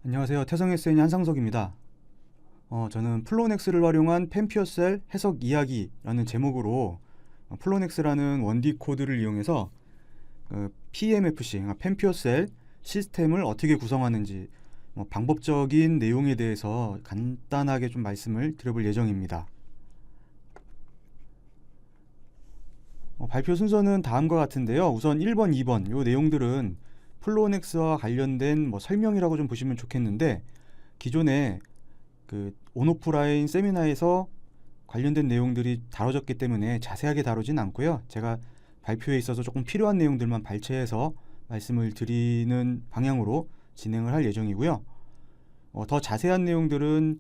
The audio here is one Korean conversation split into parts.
안녕하세요. 태성SN의 한상석입니다. 저는 플로넥스를 활용한 펜퓨어셀 해석 이야기라는 제목으로 플로넥스라는 원디 코드를 이용해서 PMFC, 펜퓨어셀 시스템을 어떻게 구성하는지 방법적인 내용에 대해서 간단하게 좀 말씀을 드려볼 예정입니다. 발표 순서는 다음과 같은데요. 우선 1번, 2번 이 내용들은 플로넥스와 관련된 설명이라고 좀 보시면 좋겠는데, 기존에 온오프라인 세미나에서 관련된 내용들이 다뤄졌기 때문에 자세하게 다루진 않고요. 제가 발표에 있어서 조금 필요한 내용들만 발췌해서 말씀을 드리는 방향으로 진행을 할 예정이고요. 더 자세한 내용들은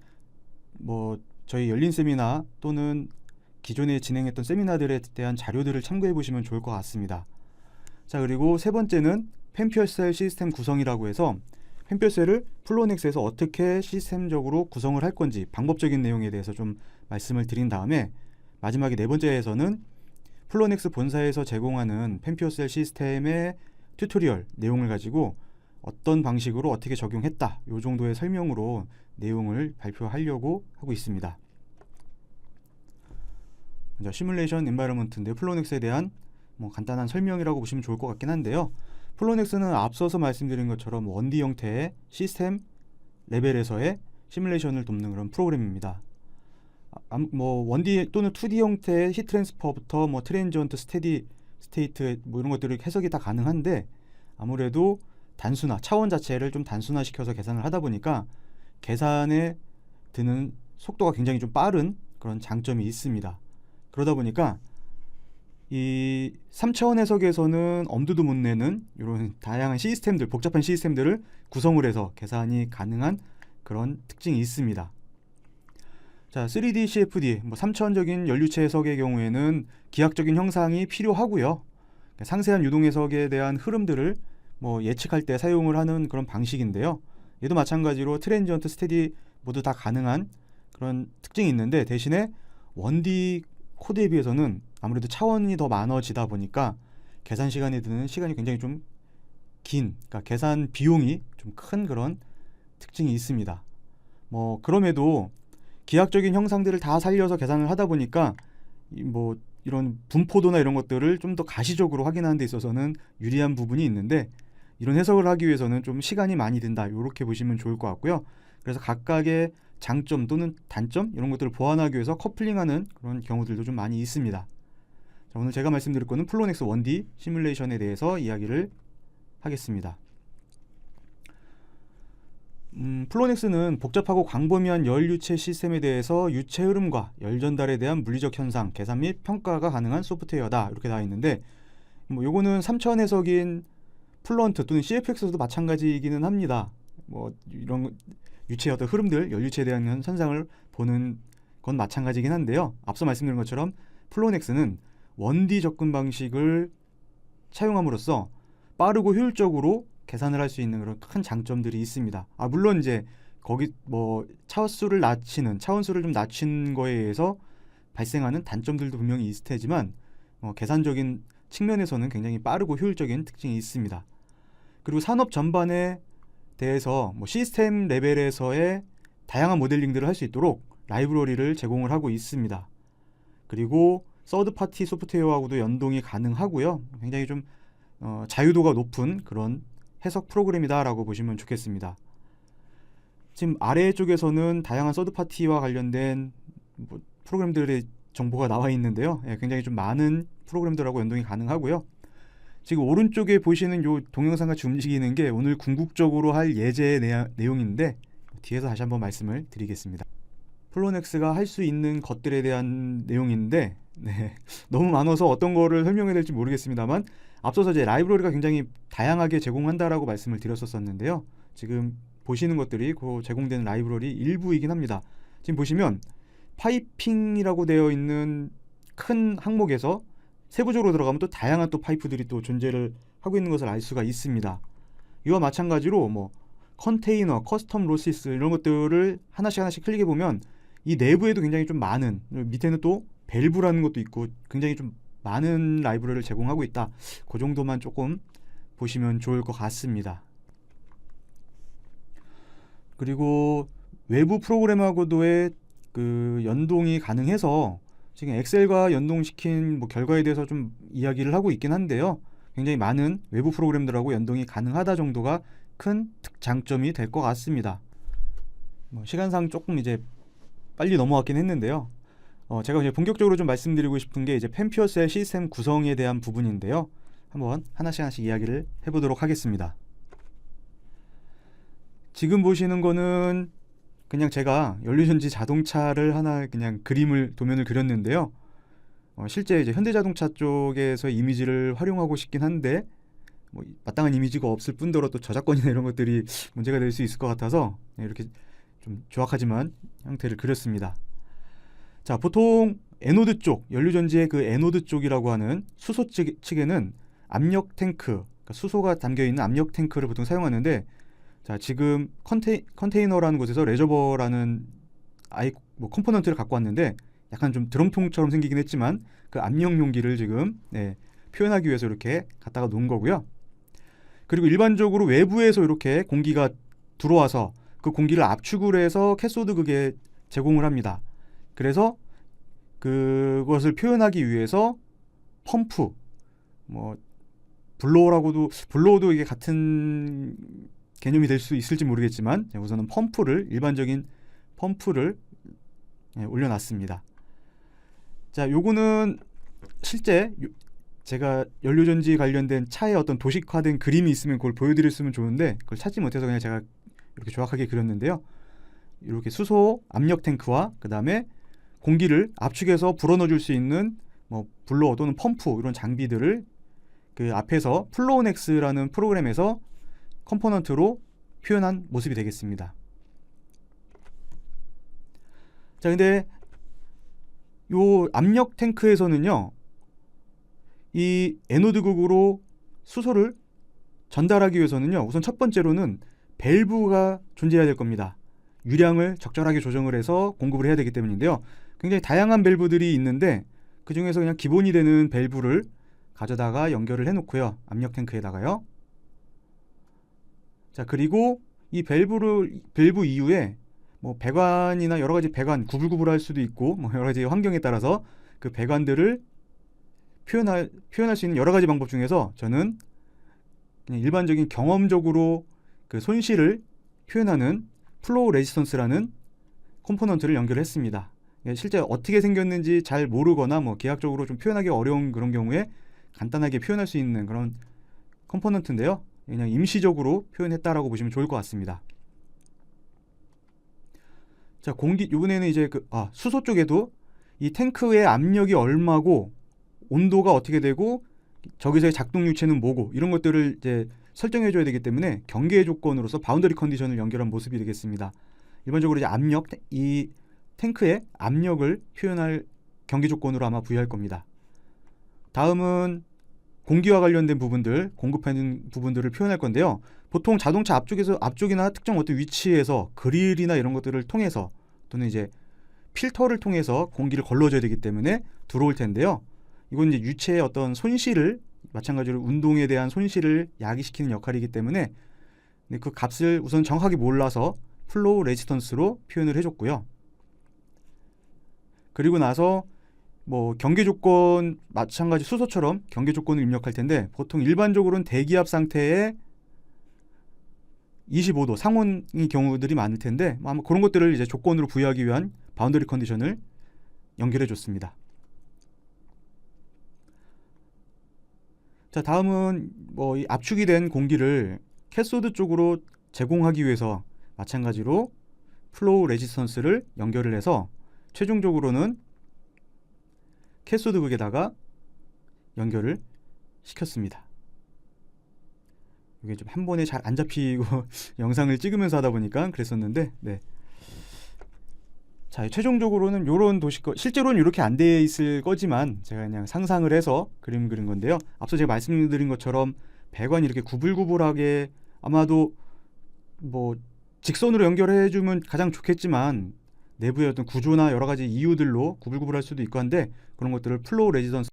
저희 열린 세미나 또는 기존에 진행했던 세미나들에 대한 자료들을 참고해 보시면 좋을 것 같습니다. 자, 그리고 세 번째는 펜퓨어셀 시스템 구성이라고 해서 펜퓨어셀을 플로넥스에서 어떻게 시스템적으로 구성을 할 건지 방법적인 내용에 대해서 좀 말씀을 드린 다음에, 마지막에 네 번째에서는 플로넥스 본사에서 제공하는 펜퓨어셀 시스템의 튜토리얼 내용을 가지고 어떤 방식으로 어떻게 적용했다, 이 정도의 설명으로 내용을 발표하려고 하고 있습니다. 먼저 시뮬레이션 엔바이러먼트인데, 플로넥스에 대한 간단한 설명이라고 보시면 좋을 것 같긴 한데요. 플로넥스는 앞서서 말씀드린 것처럼 원디 형태의 시스템 레벨에서의 시뮬레이션을 돕는 그런 프로그램입니다. 원디 또는 2D 형태의 히 트랜스퍼부터 트랜지언트 스테디 스테이트 이런 것들이 해석이 다 가능한데, 아무래도 차원 자체를 좀 단순화시켜서 계산을 하다 보니까 계산에 드는 속도가 굉장히 좀 빠른 그런 장점이 있습니다. 그러다 보니까 이 3차원 해석에서는 엄두도 못 내는 이런 다양한 시스템들, 복잡한 시스템들을 구성을 해서 계산이 가능한 그런 특징이 있습니다. 자, 3D CFD, 3차원적인 연료체 해석의 경우에는 기하학적인 형상이 필요하고요. 상세한 유동 해석에 대한 흐름들을 예측할 때 사용을 하는 그런 방식인데요. 얘도 마찬가지로 트랜지언트, 스테디 모두 다 가능한 그런 특징이 있는데, 대신에 원디 코드에 비해서는 아무래도 차원이 더 많아지다 보니까 계산 시간에 드는 시간이 굉장히 좀 그러니까 계산 비용이 좀 큰 그런 특징이 있습니다. 그럼에도 기하학적인 형상들을 다 살려서 계산을 하다 보니까 이런 분포도나 이런 것들을 좀 더 가시적으로 확인하는 데 있어서는 유리한 부분이 있는데, 이런 해석을 하기 위해서는 좀 시간이 많이 든다, 이렇게 보시면 좋을 것 같고요. 그래서 각각의 장점 또는 단점 이런 것들을 보완하기 위해서 커플링하는 그런 경우들도 좀 많이 있습니다. 자, 오늘 제가 말씀드릴 거는 플로넥스 1D 시뮬레이션에 대해서 이야기를 하겠습니다. 플로넥스는 복잡하고 광범위한 열 유체 시스템에 대해서 유체 흐름과 열 전달에 대한 물리적 현상 계산 및 평가가 가능한 소프트웨어다, 이렇게 나와 있는데, 요거는 3차원 해석인 플런트 또는 CFX도 마찬가지이기는 합니다. 이런 유체의 어떤 흐름들, 연유체에 대한 현상을 보는 건 마찬가지긴 한데요. 앞서 말씀드린 것처럼 플로넥스는 1D 접근 방식을 사용함으로써 빠르고 효율적으로 계산을 할 수 있는 그런 큰 장점들이 있습니다. 물론 이제 거기 차원수를 좀 낮춘 거에 의해서 발생하는 단점들도 분명히 있을 테지만, 계산적인 측면에서는 굉장히 빠르고 효율적인 특징이 있습니다. 그리고 산업 전반에 대해서 시스템 레벨에서의 다양한 모델링들을 할 수 있도록 라이브러리를 제공을 하고 있습니다. 그리고 서드 파티 소프트웨어하고도 연동이 가능하고요. 굉장히 좀 자유도가 높은 그런 해석 프로그램이다라고 보시면 좋겠습니다. 지금 아래쪽에서는 다양한 서드 파티와 관련된 프로그램들의 정보가 나와 있는데요. 굉장히 좀 많은 프로그램들하고 연동이 가능하고요. 지금 오른쪽에 보시는 이 동영상 같이 움직이는 게 오늘 궁극적으로 할 예제 내용인데, 뒤에서 다시 한번 말씀을 드리겠습니다. 플로넥스가 할 수 있는 것들에 대한 내용인데, 너무 많아서 어떤 거를 설명해야 될지 모르겠습니다만, 앞서서 이제 라이브러리가 굉장히 다양하게 제공한다라고 말씀을 드렸었는데요. 지금 보시는 것들이 그 제공되는 라이브러리 일부이긴 합니다. 지금 보시면 파이핑이라고 되어 있는 큰 항목에서 세부적으로 들어가면 또 다양한 또 파이프들이 또 존재를 하고 있는 것을 알 수가 있습니다. 이와 마찬가지로 컨테이너, 커스텀 로시스 이런 것들을 하나씩 클릭해 보면 이 내부에도 굉장히 좀 많은, 밑에는 또 밸브라는 것도 있고 굉장히 좀 많은 라이브러리를 제공하고 있다. 그 정도만 조금 보시면 좋을 것 같습니다. 그리고 외부 프로그램하고도의 그 연동이 가능해서 지금 엑셀과 연동시킨 뭐 결과에 대해서 좀 이야기를 하고 있긴 한데요. 굉장히 많은 외부 프로그램들하고 연동이 가능하다 정도가 큰 장점이 될 것 같습니다. 뭐 시간상 조금 이제 빨리 넘어왔긴 했는데요. 제가 이제 본격적으로 좀 말씀드리고 싶은 게 이제 펜퓨어셀 시스템 구성에 대한 부분인데요. 한번 하나씩 이야기를 해보도록 하겠습니다. 지금 보시는 거는 그냥 제가 연료전지 자동차를 하나 그냥 도면을 그렸는데요. 실제 이제 현대자동차 쪽에서 이미지를 활용하고 싶긴 한데 뭐 마땅한 이미지가 없을 뿐더러 또 저작권이나 이런 것들이 문제가 될 수 있을 것 같아서 이렇게 좀 조악하지만 형태를 그렸습니다. 자, 보통 에노드 쪽, 연료전지의 그 에노드 쪽이라고 하는 수소 측에는 압력 탱크, 그러니까 수소가 담겨있는 압력 탱크를 보통 사용하는데, 자, 지금 컨테이너라는 곳에서 레저버라는 컴포넌트를 갖고 왔는데 약간 좀 드럼통처럼 생기긴 했지만 그 압력 용기를 지금 표현하기 위해서 이렇게 갖다가 놓은 거고요. 그리고 일반적으로 외부에서 이렇게 공기가 들어와서 그 공기를 압축을 해서 캐소드 극에 제공을 합니다. 그래서 그것을 표현하기 위해서 펌프, 뭐 블로어도 이게 같은 개념이 될 수 있을지 모르겠지만 우선은 일반적인 펌프를 올려놨습니다. 자, 요거는 실제 제가 연료전지 관련된 차의 어떤 도식화된 그림이 있으면 그걸 보여드렸으면 좋은데 그걸 찾지 못해서 그냥 제가 이렇게 조악하게 그렸는데요. 이렇게 수소 압력 탱크와 그 다음에 공기를 압축해서 불어넣어줄 수 있는 뭐 블로어 또는 펌프 이런 장비들을 그 앞에서 플로우넥스라는 프로그램에서 컴포넌트로 표현한 모습이 되겠습니다. 자, 근데 요 압력 탱크에서는요, 이 에노드극으로 수소를 전달하기 위해서는요, 우선 첫 번째로는 밸브가 존재해야 될 겁니다. 유량을 적절하게 조정을 해서 공급을 해야 되기 때문인데요. 굉장히 다양한 밸브들이 있는데 그 중에서 그냥 기본이 되는 밸브를 가져다가 연결을 해놓고요. 압력 탱크에다가요. 자, 그리고 이 밸브 이후에 뭐 배관이나 여러 가지 배관 구불구불할 수도 있고 뭐 여러 가지 환경에 따라서 그 배관들을 표현할 수 있는 여러 가지 방법 중에서 저는 그냥 일반적인 경험적으로 그 손실을 표현하는 플로우 레지스턴스라는 컴포넌트를 연결했습니다. 실제 어떻게 생겼는지 잘 모르거나 뭐 기하학적으로 좀 표현하기 어려운 그런 경우에 간단하게 표현할 수 있는 그런 컴포넌트인데요. 그냥 임시적으로 표현했다라고 보시면 좋을 것 같습니다. 자, 이번에는 이제 수소 쪽에도 이 탱크의 압력이 얼마고 온도가 어떻게 되고 저기서의 작동 유체는 뭐고 이런 것들을 이제 설정해 줘야 되기 때문에 경계 조건으로서 바운더리 컨디션을 연결한 모습이 되겠습니다. 일반적으로 이제 이 탱크의 압력을 표현할 경계 조건으로 아마 부여할 겁니다. 다음은 공기와 관련된 부분들, 공급하는 부분들을 표현할 건데요. 보통 자동차 앞쪽이나 특정 어떤 위치에서 그릴이나 이런 것들을 통해서 또는 이제 필터를 통해서 공기를 걸러줘야 되기 때문에 들어올 텐데요. 이건 이제 유체의 어떤 손실을 마찬가지로 운동에 대한 손실을 야기시키는 역할이기 때문에 그 값을 우선 정확하게 몰라서 플로우 레지스턴스로 표현을 해줬고요. 그리고 나서 뭐 경계 조건 마찬가지 수소처럼 경계 조건을 입력할 텐데 보통 일반적으로는 대기압 상태에 25도 상온의 경우들이 많을 텐데 아마 그런 것들을 이제 조건으로 부여하기 위한 바운더리 컨디션을 연결해 줬습니다. 자, 다음은 뭐 이 압축이 된 공기를 캐소드 쪽으로 제공하기 위해서 마찬가지로 플로우 레지스턴스를 연결을 해서 최종적으로는 캐소드 극에다가 연결을 시켰습니다. 이게 좀 한 번에 잘 안 잡히고 영상을 찍으면서 하다 보니까 그랬었는데, 네. 자, 최종적으로는 요런 실제로는 이렇게 안 돼 있을 거지만 제가 그냥 상상을 해서 그림 그린 건데요. 앞서 제가 말씀드린 것처럼 배관이 이렇게 구불구불하게 아마도 뭐 직선으로 연결해 주면 가장 좋겠지만 내부의 어떤 구조나 여러 가지 이유들로 구불구불할 수도 있고 한데 그런 것들을 플로우 레지던스